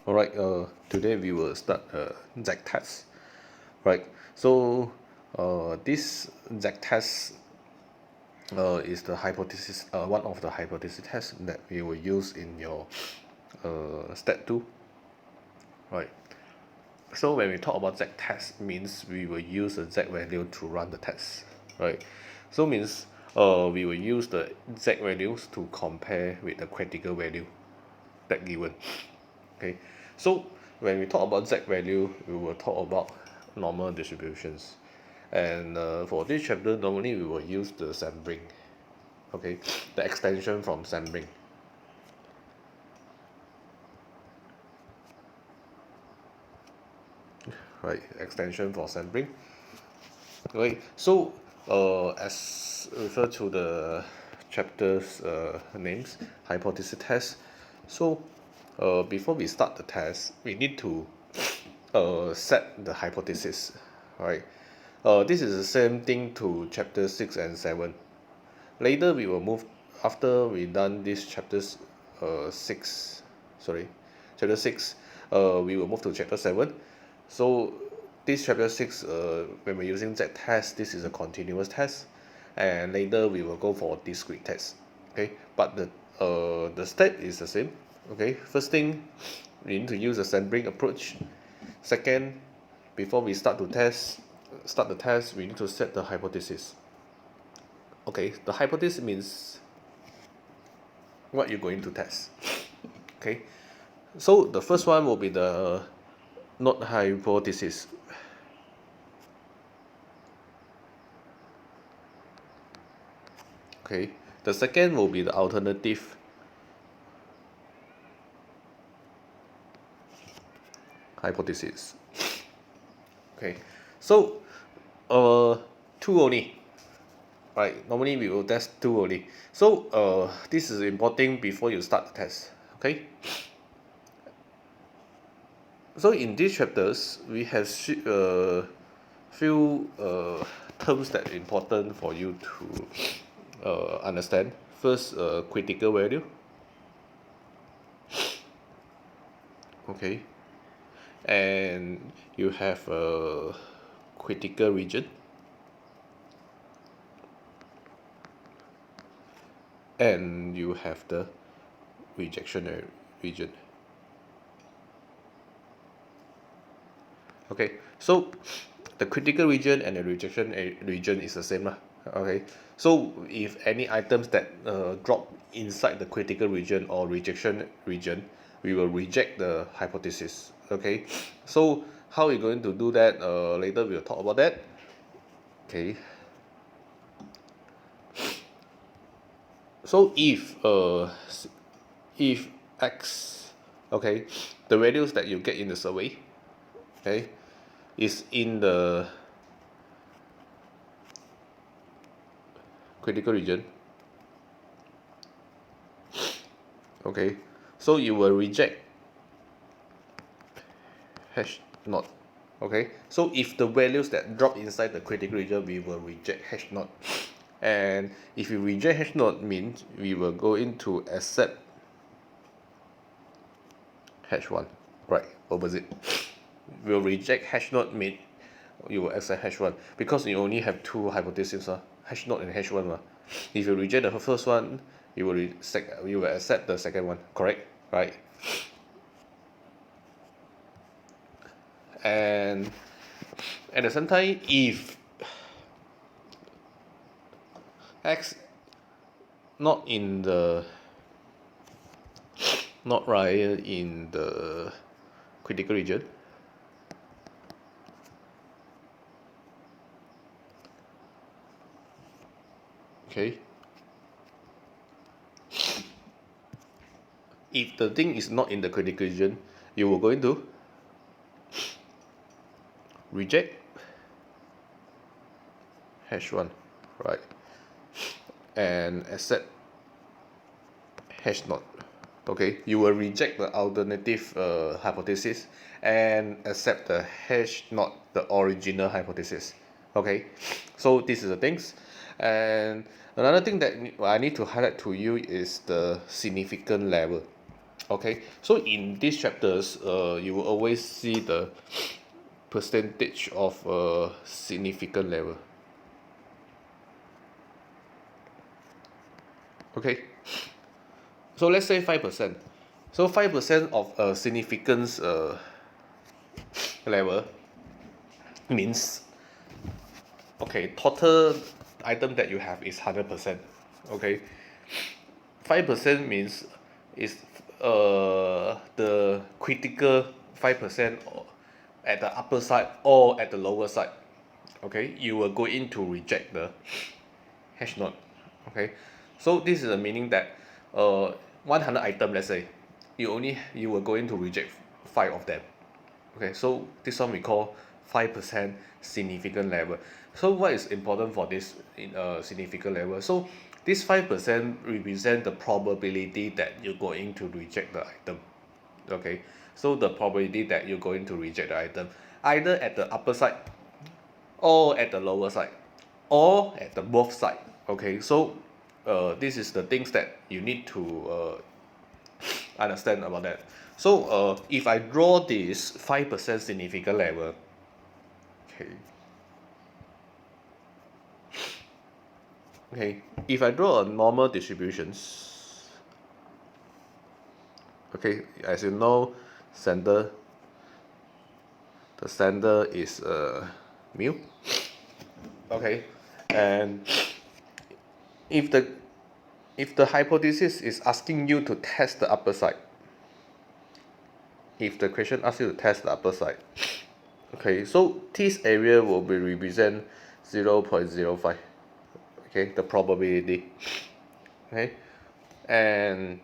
Alright, today we will start Z test. Right, so this Z test is the hypothesis, one of the hypothesis tests that we will use in your step 2. Right, so when we talk about Z test, means we will use a Z value to run the test. Right, so means we will use the Z values to compare with the critical value that given. Okay, so when we talk about Z value, we will talk about normal distributions, and for this chapter normally we will use the sampling. Okay, the extension from sampling. Right, extension for sampling. Right, so as refer to the chapter's names, hypothesis test. So before we start the test, we need to set the hypothesis. Right, this is the same thing to chapter 6 and 7. Later we will move, after we done this chapters 6, sorry, chapter 6, we will move to chapter 7. So this chapter 6, when we're using Z test, this is a continuous test, and later we will go for discrete test. Okay, but the step is the same. Okay, first thing, we need to use a sampling approach. Second, before we start the test, we need to set the hypothesis. Okay, the hypothesis means what you're going to test. Okay, so the first one will be the not hypothesis. Okay, the second will be the alternative hypothesis. Okay, so two only. Right, normally we will test two only. So this is important before you start the test. Okay, so in these chapters we have few terms that are important for you to understand. First, critical value. Okay, and you have a critical region, and you have the rejection region. Okay, so the critical region and the rejection region is the same lah. Okay, so if any items that drop inside the critical region or rejection region, we will reject the hypothesis. Okay, so how we're going to do that, later we'll talk about that. Okay, so if x, okay, the values that you get in the survey, okay, is in the critical region, okay, so you will reject hash not. Okay, so if the values that drop inside the critical region, we will reject hash not, and if you reject hash not, means we will go into accept hash 1. Right, opposite. We'll reject hash not, mean you will accept hash 1, because you only have two hypotheses, hash not and hash 1. If you reject the first one, you will accept the second one, correct? Right, and at the same time, if x not in the not right in the critical region, okay, if the thing is not in the critical region, you will going to reject hash 1, right, and accept hash not. Okay, you will reject the alternative hypothesis and accept the hash not, the original hypothesis. Okay, so this is the things. And another thing that I need to highlight to you is the significant level. Okay, so in these chapters, you will always see the percentage of significant level. Okay, so let's say 5%. So 5% of a significance level means, okay, total item that you have is 100%. Okay, 5% means is the critical 5% at the upper side or at the lower side. Okay, you are going to reject the hash node. Okay, so this is the meaning that 100 item, let's say you were going to reject 5 of them. Okay, so this one we call 5% significant level. So what is important for this in significant level? So this 5% represent the probability that you're going to reject the item. Okay, so the probability that you're going to reject the item either at the upper side or at the lower side or at the both side. Okay, so this is the things that you need to understand about that. So if I draw this 5% significant level, okay, okay, if I draw a normal distributions, okay, as you know, center, the center is mu. Okay, and if the hypothesis is asking you to test the upper side, if the question asks you to test the upper side, okay, so this area will be represent 0.05. Okay, the probability. Okay, and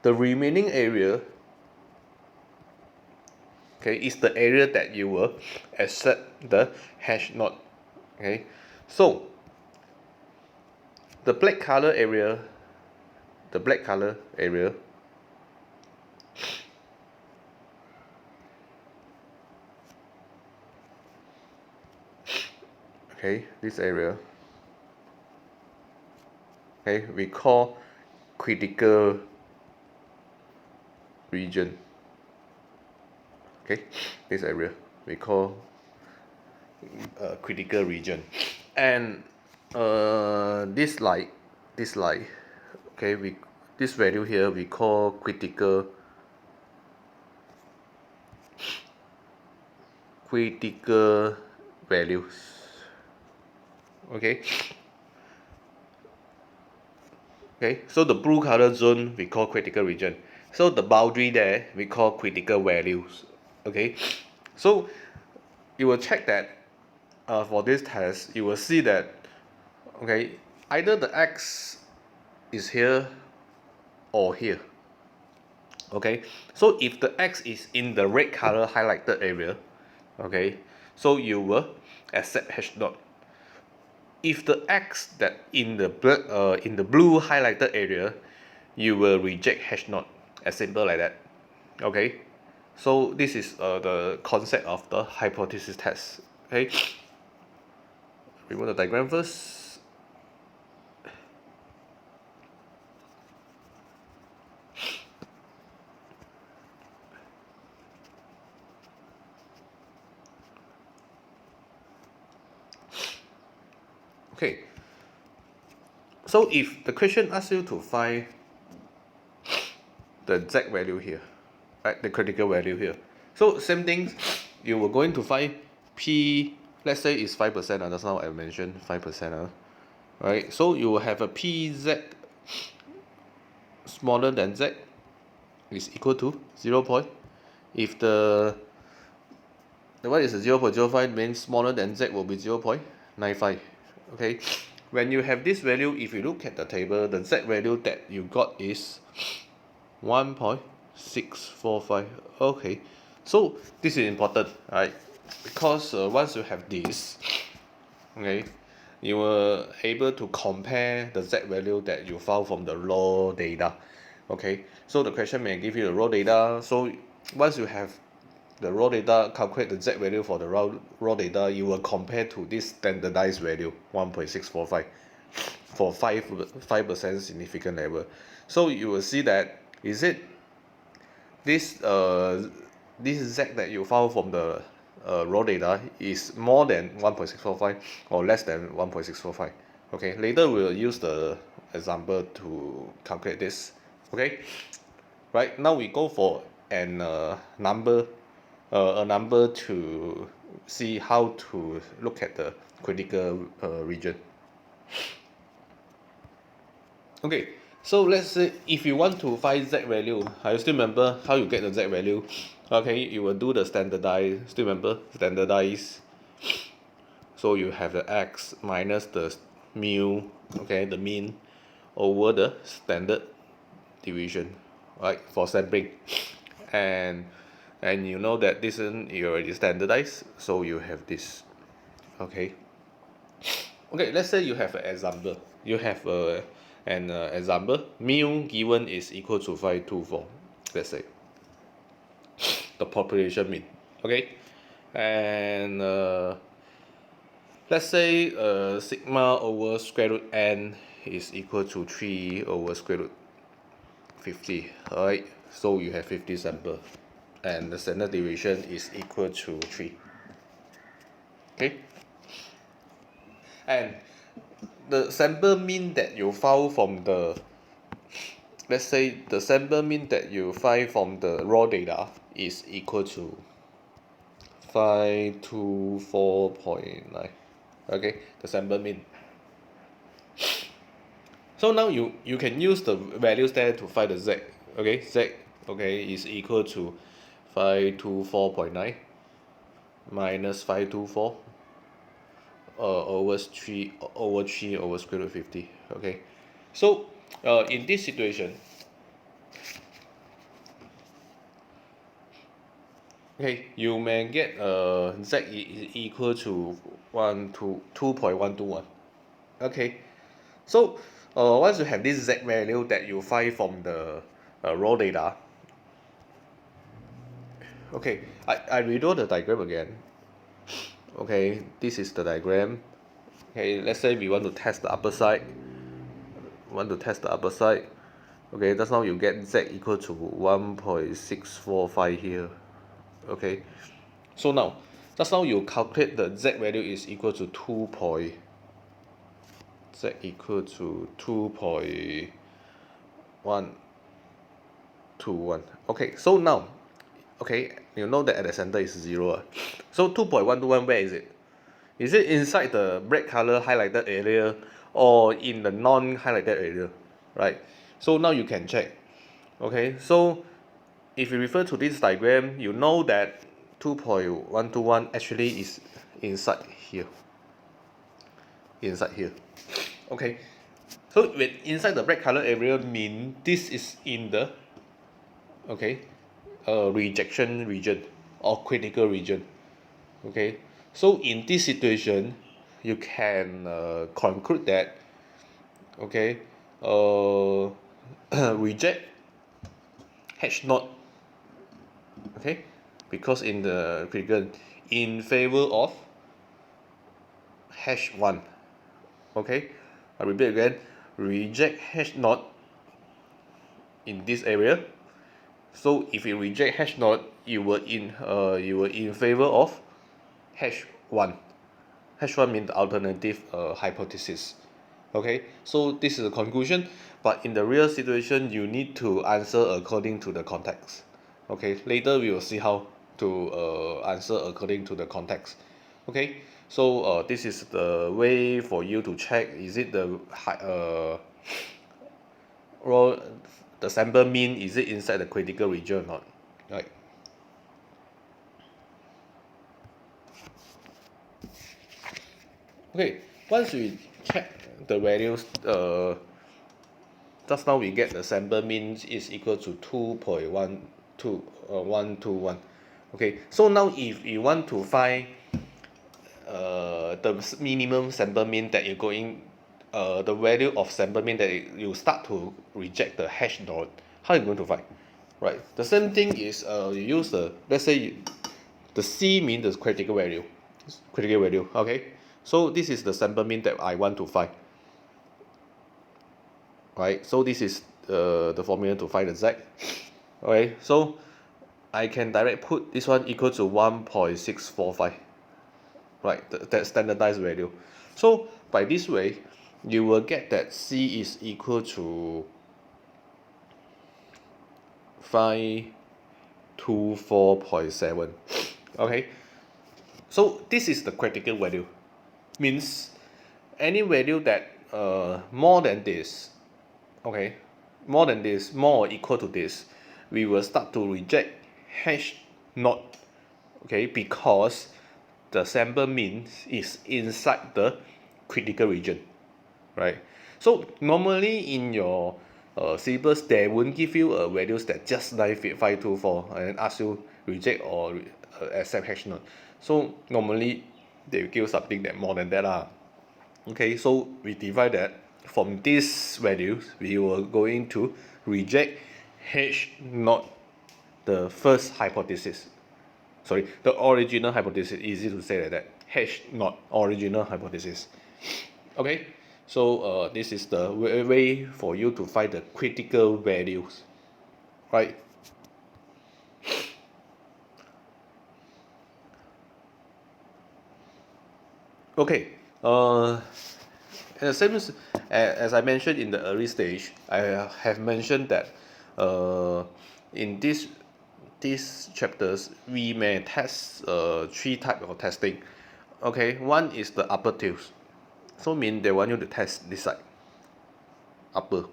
the remaining area, okay, is the area that you will accept the hash node. Okay, so the black color area, the black color area, okay, this area, okay, we call critical region. Okay, this area we call critical region, and this light, okay, this value here we call critical values. Okay, okay, so the blue color zone we call critical region, so the boundary there we call critical values. Okay, so you will check that for this test you will see that, okay, either the x is here or here. Okay, so if the x is in the red color highlighted area, okay, so you will accept hash node. If the x that in the blue highlighted area, you will reject hash node, as simple like that. Okay, so this is the concept of the hypothesis test. Okay, remove the diagram first. Okay, so if the question asks you to find the Z value here, right, the critical value here, so same thing, you were going to find P, let's say is 5%, that's now I mentioned 5%, right, so you will have a PZ smaller than Z is equal to 0. If the what is 0.05 means smaller than Z will be 0.95. Okay, when you have this value, if you look at the table, the Z value that you got is 1.645. Okay, so this is important, right? Because once you have this, okay, you were able to compare the Z value that you found from the raw data. Okay, so the question may give you the raw data. So once you have the raw data, calculate the Z value for the raw data, you will compare to this standardized value 1.645. for 5% significant level. So you will see that is it this this Z that you found from the raw data is more than 1.645 or less than 1.645. Okay, later we'll use the example to calculate this. Okay, right now we go for an number, a number to see how to look at the critical region. Okay, so let's say if you want to find Z value, I still remember how you get the Z value. Okay, you will do the standardize, still remember standardize. So you have the X minus the mu, okay, the mean over the standard deviation, right, for sampling. And you know that this one you already standardized, so you have this. Okay. Okay, let's say you have an example. You have an example. Mu given is equal to 524. Let's say the population mean. Okay, and let's say sigma over square root n is equal to 3 over square root 50. Alright, so you have 50 sample, and the standard deviation is equal to 3. Okay, and the sample mean that you found from the, let's say the sample mean that you find from the raw data is equal to 524.9. Okay, the sample mean. So now you can use the values there to find the Z. Okay, Z, okay, is equal to 524.9 minus 524 over 3 over square root 50. Okay, so in this situation, okay, you may get Z is equal to 2.121. Okay, so once you have this Z value that you find from the raw data, okay, I redraw the diagram again. Okay, this is the diagram. Okay, let's say we want to test the upper side. Okay, that's now you get Z equal to 1.645 here. Okay, so now just now you calculate the Z value is equal to 2.121. Okay, so now, okay, you know that at the center is 0. So 2.121, where is it? Is it inside the red color highlighted area or in the non-highlighted area? Right, so now you can check. Okay, so if you refer to this diagram, you know that 2.121 actually is inside here. Okay, so with inside the red color area mean this is in the, okay, rejection region or critical region. Okay, so in this situation you can conclude that, okay, reject H naught, okay, because in the critical in favor of H1. Okay, I repeat again, reject H naught in this area. So if you reject H naught, you were in favor of H1. H1 means the alternative hypothesis. Okay, so this is the conclusion, but in the real situation you need to answer according to the context. Okay, later we will see how to answer according to the context. Okay, so this is the way for you to check is it the raw, the sample mean, is it inside the critical region or not, right? Okay, once we check the values, just now we get the sample mean is equal to 2.121. Okay, so now if you want to find the minimum sample mean that you're going, the value of sample mean that you start to reject the H naught, how are you going to find? Right, the same thing is you use the, let's say the C mean the critical value. Okay, so this is the sample mean that I want to find. right? So this is the formula to find the Z. Okay, so I can direct put this one equal to 1.645, right? That standardized value. So by this way, you will get that C is equal to 524.7. Okay, so this is the critical value. Means any value that more than this, okay, more than this, more or equal to this, we will start to reject H naught, okay, because the sample mean is inside the critical region, right? So normally in your syllabus, they won't give you a values that just like 524 and ask you reject or accept H naught. So normally they will give something that more than that lah. Okay, so we divide that from these values, we were going to reject H naught, the first hypothesis. Sorry, the original hypothesis. Easy to say like that. H naught, original hypothesis. Okay, so this is the way for you to find the critical values, right? Okay, same as I mentioned in the early stage, I have mentioned that in these chapters we may test three types of testing. Okay, one is the upper tails, so mean they want you to test this side, upper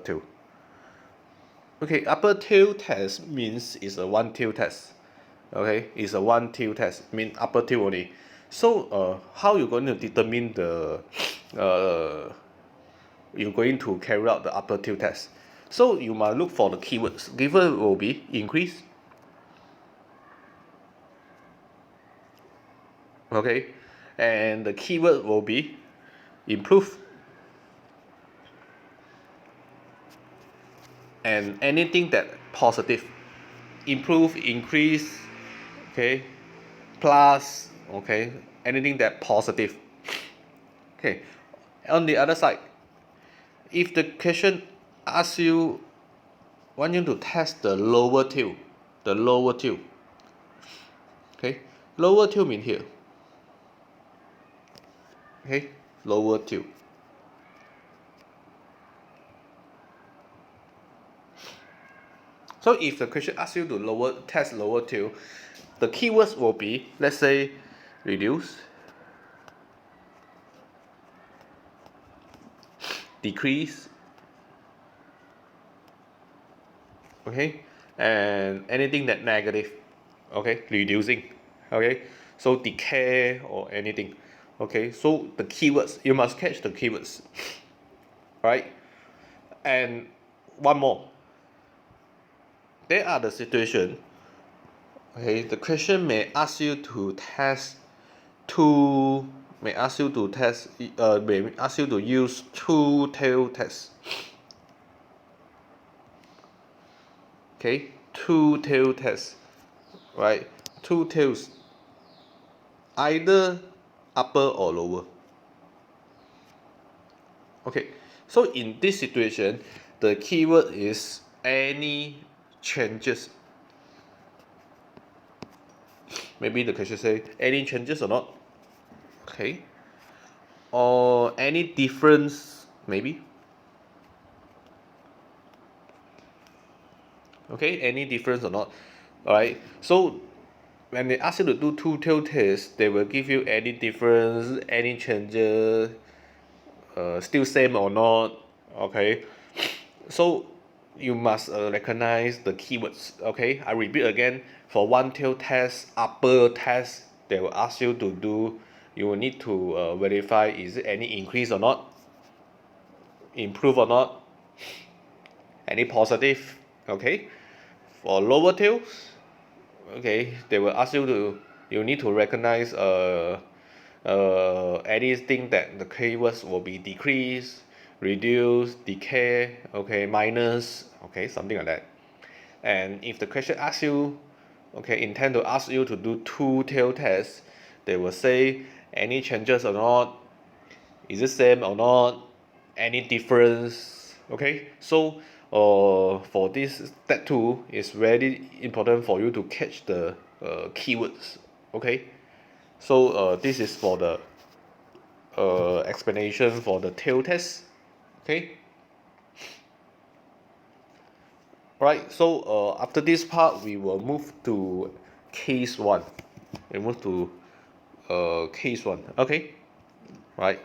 tail. Okay, upper tail test means it's a one tail test. Okay, it's a one tail test, mean upper tail only. So how you going to determine the you're going to carry out the upper tail test? So you must look for the keywords. Keyword will be increase. Okay, and the keyword will be improve. And anything that positive, improve, increase, okay, plus, okay, anything that positive. Okay, on the other side, if the question asks you, want you to test the lower tail, okay, lower tail mean here, okay, lower tail. So if the question asks you to test lower tail, the keywords will be, let's say, reduce, decrease, okay, and anything that negative, okay, reducing, okay, so decay or anything, okay. So the keywords, you must catch the keywords, right? And one more, there are the situation, okay, the question may ask you to test two, may ask you to use two tail test. Okay, two tail test, right? Two tails, either upper or lower. Okay, so in this situation, the keyword is any changes. Maybe the question say any changes or not. Okay, or any difference, maybe. Okay, any difference or not. Alright, so when they ask you to do two tail tests, they will give you any difference, any changes, still same or not. Okay, so you must recognize the keywords. Okay, I repeat again, for one tail test, upper test, they will ask you to do, you will need to verify is it any increase or not, improve or not, any positive. Okay, for lower tails, okay, they will ask you to, you need to recognize anything that the keywords will be decrease, reduce, decay, okay, minus, okay, something like that. And if the question asks you, okay, intend to ask you to do two tail tests, they will say any changes or not, is it same or not, any difference. Okay, so for this step 2 is very important for you to catch the keywords. Okay, so this is for the explanation for the tail test. Okay, right, so after this part we will move to case 1. We move to case 1. Okay, right.